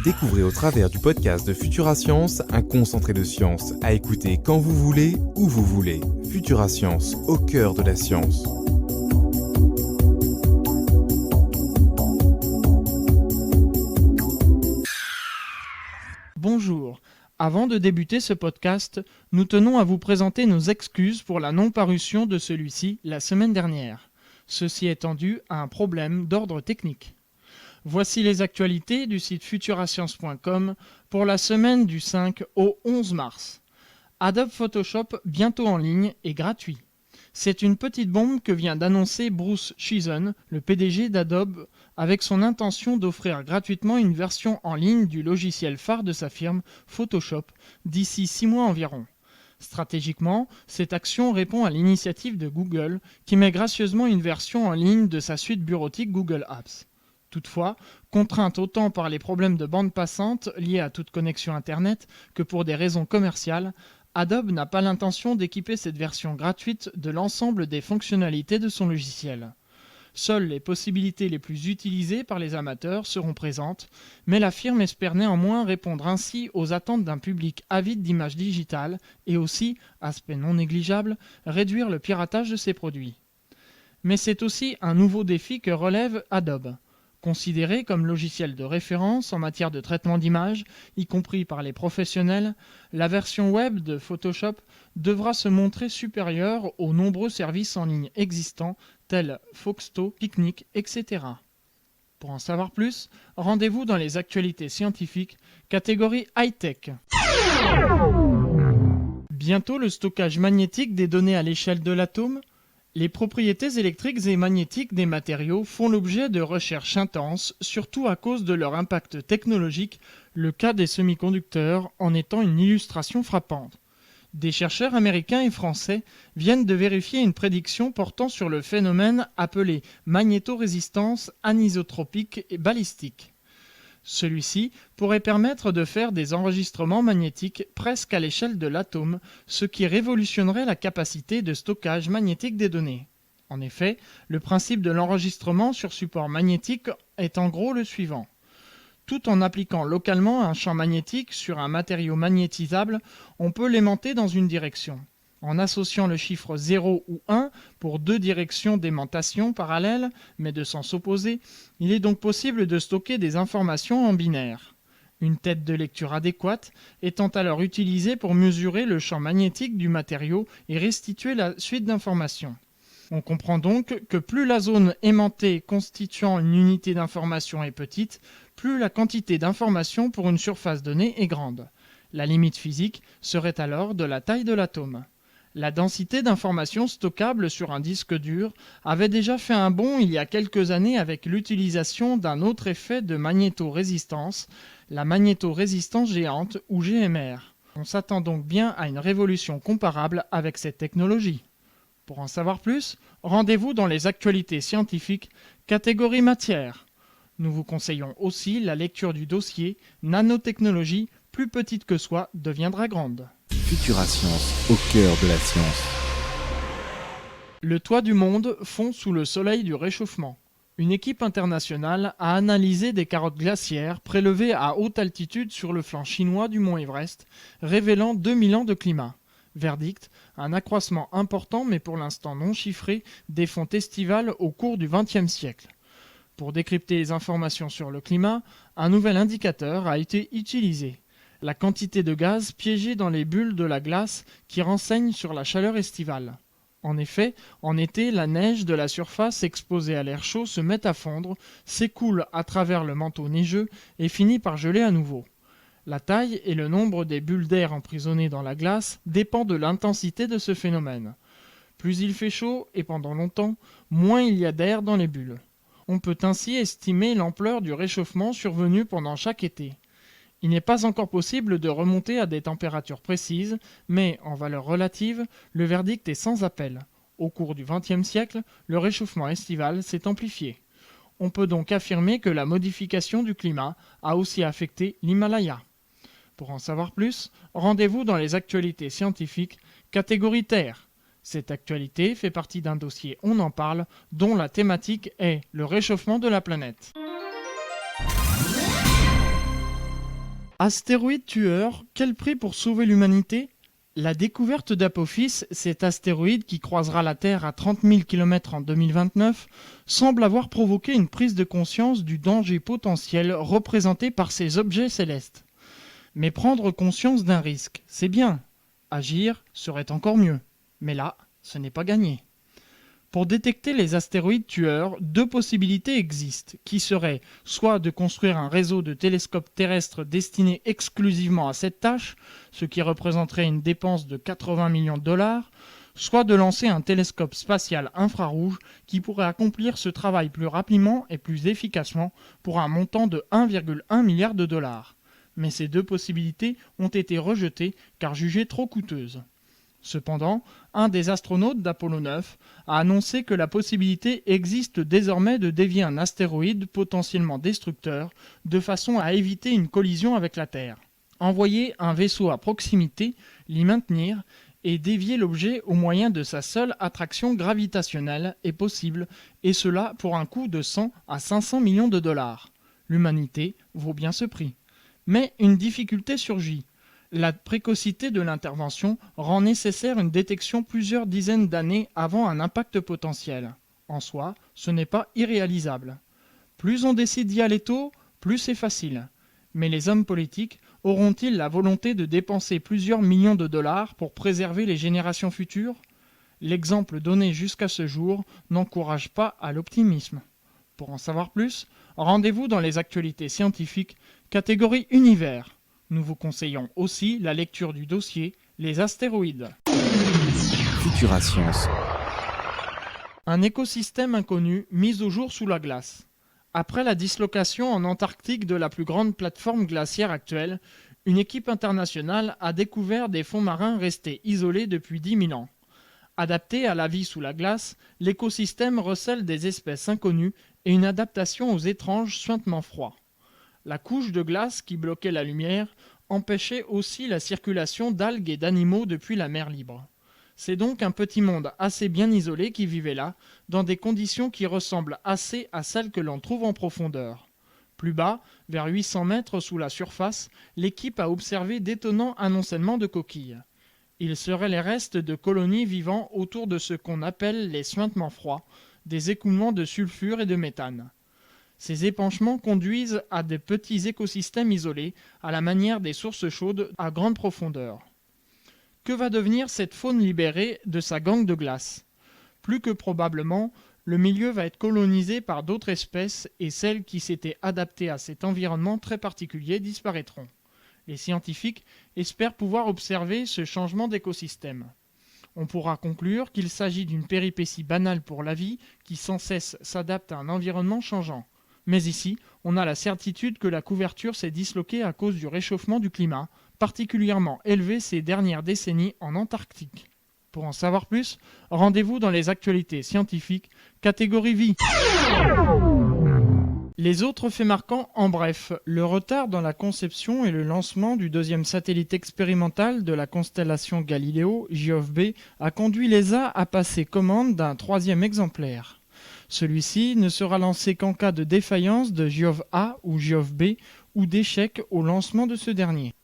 Découvrez au travers du podcast de Futura Science un concentré de science à écouter quand vous voulez, où vous voulez. Futura Science, au cœur de la science. Bonjour. Avant de débuter ce podcast, nous tenons à vous présenter nos excuses pour la non-parution de celui-ci la semaine dernière. Ceci étant dû à un problème d'ordre technique. Voici les actualités du site futurascience.com pour la semaine du 5 au 11 mars. Adobe Photoshop bientôt en ligne et gratuit. C'est une petite bombe que vient d'annoncer Bruce Chizen, le PDG d'Adobe, avec son intention d'offrir gratuitement une version en ligne du logiciel phare de sa firme, Photoshop, d'ici 6 mois environ. Stratégiquement, cette action répond à l'initiative de Google, qui met gracieusement une version en ligne de sa suite bureautique Google Apps. Toutefois, contrainte autant par les problèmes de bande passante liés à toute connexion Internet que pour des raisons commerciales, Adobe n'a pas l'intention d'équiper cette version gratuite de l'ensemble des fonctionnalités de son logiciel. Seules les possibilités les plus utilisées par les amateurs seront présentes, mais la firme espère néanmoins répondre ainsi aux attentes d'un public avide d'images digitales et aussi, aspect non négligeable, réduire le piratage de ses produits. Mais c'est aussi un nouveau défi que relève Adobe. Considéré comme logiciel de référence en matière de traitement d'images, y compris par les professionnels, la version web de Photoshop devra se montrer supérieure aux nombreux services en ligne existants tels Foxto, Picnic, etc. Pour en savoir plus, rendez-vous dans les actualités scientifiques, catégorie high-tech. Bientôt le stockage magnétique des données à l'échelle de l'atome. Les propriétés électriques et magnétiques des matériaux font l'objet de recherches intenses, surtout à cause de leur impact technologique, le cas des semi-conducteurs en étant une illustration frappante. Des chercheurs américains et français viennent de vérifier une prédiction portant sur le phénomène appelé magnétorésistance anisotropique et balistique. Celui-ci pourrait permettre de faire des enregistrements magnétiques presque à l'échelle de l'atome, ce qui révolutionnerait la capacité de stockage magnétique des données. En effet, le principe de l'enregistrement sur support magnétique est en gros le suivant. Tout en appliquant localement un champ magnétique sur un matériau magnétisable, on peut l'aimanter dans une direction. En associant le chiffre 0 ou 1 pour deux directions d'aimantation parallèles, mais de sens opposés, il est donc possible de stocker des informations en binaire. Une tête de lecture adéquate étant alors utilisée pour mesurer le champ magnétique du matériau et restituer la suite d'informations. On comprend donc que plus la zone aimantée constituant une unité d'information est petite, plus la quantité d'informations pour une surface donnée est grande. La limite physique serait alors de la taille de l'atome. La densité d'informations stockables sur un disque dur avait déjà fait un bond il y a quelques années avec l'utilisation d'un autre effet de magnétorésistance, la magnétorésistance géante ou GMR. On s'attend donc bien à une révolution comparable avec cette technologie. Pour en savoir plus, rendez-vous dans les actualités scientifiques, catégorie matière. Nous vous conseillons aussi la lecture du dossier « Nanotechnologie, plus petite que soi, deviendra grande ». Futura Science, au cœur de la science. Le toit du monde fond sous le soleil du réchauffement. Une équipe internationale a analysé des carottes glaciaires prélevées à haute altitude sur le flanc chinois du mont Everest, révélant 2000 ans de climat. Verdict, un accroissement important mais pour l'instant non chiffré des fontes estivales au cours du XXe siècle. Pour décrypter les informations sur le climat, un nouvel indicateur a été utilisé. La quantité de gaz piégée dans les bulles de la glace qui renseigne sur la chaleur estivale. En effet, en été, la neige de la surface exposée à l'air chaud se met à fondre, s'écoule à travers le manteau neigeux et finit par geler à nouveau. La taille et le nombre des bulles d'air emprisonnées dans la glace dépend de l'intensité de ce phénomène. Plus il fait chaud, et pendant longtemps, moins il y a d'air dans les bulles. On peut ainsi estimer l'ampleur du réchauffement survenu pendant chaque été. Il n'est pas encore possible de remonter à des températures précises, mais, en valeur relative, le verdict est sans appel. Au cours du XXe siècle, le réchauffement estival s'est amplifié. On peut donc affirmer que la modification du climat a aussi affecté l'Himalaya. Pour en savoir plus, rendez-vous dans les actualités scientifiques, catégorie Terre. Cette actualité fait partie d'un dossier On en parle, dont la thématique est le réchauffement de la planète. Astéroïde tueur, quel prix pour sauver l'humanité? La découverte d'Apophis, cet astéroïde qui croisera la Terre à 30 000 km en 2029, semble avoir provoqué une prise de conscience du danger potentiel représenté par ces objets célestes. Mais prendre conscience d'un risque, c'est bien. Agir serait encore mieux. Mais là, ce n'est pas gagné. Pour détecter les astéroïdes tueurs, deux possibilités existent, qui seraient soit de construire un réseau de télescopes terrestres destinés exclusivement à cette tâche, ce qui représenterait une dépense de 80 millions de dollars, soit de lancer un télescope spatial infrarouge qui pourrait accomplir ce travail plus rapidement et plus efficacement pour un montant de 1,1 milliard de dollars. Mais ces deux possibilités ont été rejetées car jugées trop coûteuses. Cependant, un des astronautes d'Apollo 9 a annoncé que la possibilité existe désormais de dévier un astéroïde potentiellement destructeur de façon à éviter une collision avec la Terre. Envoyer un vaisseau à proximité, l'y maintenir et dévier l'objet au moyen de sa seule attraction gravitationnelle est possible, et cela pour un coût de 100 à 500 millions de dollars. L'humanité vaut bien ce prix. Mais une difficulté surgit. La précocité de l'intervention rend nécessaire une détection plusieurs dizaines d'années avant un impact potentiel. En soi, ce n'est pas irréalisable. Plus on décide d'y aller tôt, plus c'est facile. Mais les hommes politiques auront-ils la volonté de dépenser plusieurs millions de dollars pour préserver les générations futures? L'exemple donné jusqu'à ce jour n'encourage pas à l'optimisme. Pour en savoir plus, rendez-vous dans les actualités scientifiques, catégorie univers. Nous vous conseillons aussi la lecture du dossier Les astéroïdes. Futura Science. Un écosystème inconnu mis au jour sous la glace. Après la dislocation en Antarctique de la plus grande plateforme glaciaire actuelle, une équipe internationale a découvert des fonds marins restés isolés depuis 10 000 ans. Adapté à la vie sous la glace, l'écosystème recèle des espèces inconnues et une adaptation aux étranges suintements froids. La couche de glace qui bloquait la lumière empêchait aussi la circulation d'algues et d'animaux depuis la mer libre. C'est donc un petit monde assez bien isolé qui vivait là, dans des conditions qui ressemblent assez à celles que l'on trouve en profondeur. Plus bas, vers 800 mètres sous la surface, l'équipe a observé d'étonnants amoncellements de coquilles. Ils seraient les restes de colonies vivant autour de ce qu'on appelle les suintements froids, des écoulements de sulfure et de méthane. Ces épanchements conduisent à de petits écosystèmes isolés, à la manière des sources chaudes à grande profondeur. Que va devenir cette faune libérée de sa gangue de glace? Plus que probablement, le milieu va être colonisé par d'autres espèces et celles qui s'étaient adaptées à cet environnement très particulier disparaîtront. Les scientifiques espèrent pouvoir observer ce changement d'écosystème. On pourra conclure qu'il s'agit d'une péripétie banale pour la vie qui sans cesse s'adapte à un environnement changeant. Mais ici, on a la certitude que la couverture s'est disloquée à cause du réchauffement du climat, particulièrement élevé ces dernières décennies en Antarctique. Pour en savoir plus, rendez-vous dans les actualités scientifiques, catégorie vie. Les autres faits marquants en bref, le retard dans la conception et le lancement du deuxième satellite expérimental de la constellation Galileo, JOV-B, a conduit l'ESA à passer commande d'un troisième exemplaire. Celui-ci ne sera lancé qu'en cas de défaillance de JOV-A ou JOV-B ou d'échec au lancement de ce dernier.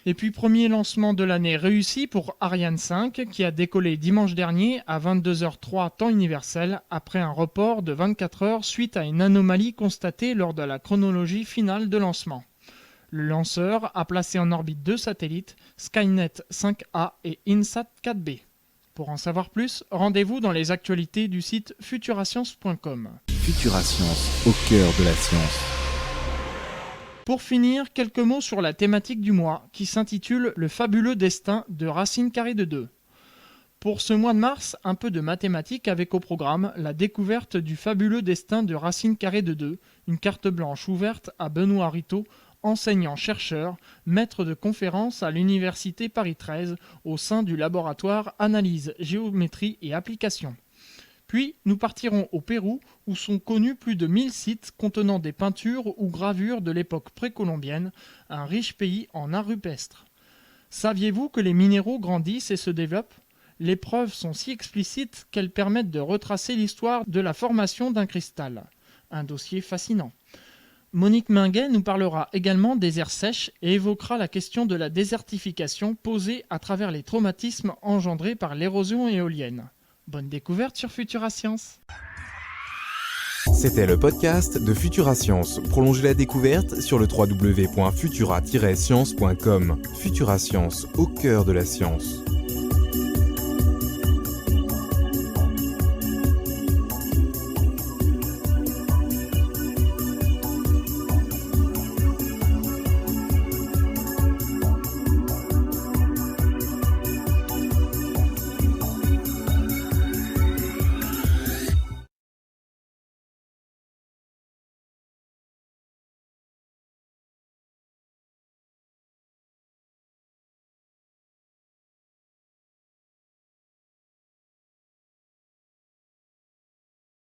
Et puis premier lancement de l'année réussi pour Ariane 5 qui a décollé dimanche dernier à 22h03 temps universel après un report de 24 heures suite à une anomalie constatée lors de la chronologie finale de lancement. Le lanceur a placé en orbite deux satellites, Skynet 5A et InSat 4B. Pour en savoir plus, rendez-vous dans les actualités du site futurascience.com. Futura Science, au cœur de la science. Pour finir, quelques mots sur la thématique du mois, qui s'intitule « Le fabuleux destin de racine carrée de 2 ». Pour ce mois de mars, un peu de mathématiques avec au programme la découverte du fabuleux destin de racine carrée de 2, une carte blanche ouverte à Benoît Ritaud, enseignant-chercheur, maître de conférence à l'Université Paris 13 au sein du laboratoire Analyse, Géométrie et Applications. Puis, nous partirons au Pérou où sont connus plus de 1000 sites contenant des peintures ou gravures de l'époque précolombienne, un riche pays en art rupestre. Saviez-vous que les minéraux grandissent et se développent? Les preuves sont si explicites qu'elles permettent de retracer l'histoire de la formation d'un cristal. Un dossier fascinant. Monique Minguet nous parlera également des aires sèches et évoquera la question de la désertification posée à travers les traumatismes engendrés par l'érosion éolienne. Bonne découverte sur Futura Science. C'était le podcast de Futura Science. Prolongez la découverte sur le www.futura-science.com. Futura Science, au cœur de la science.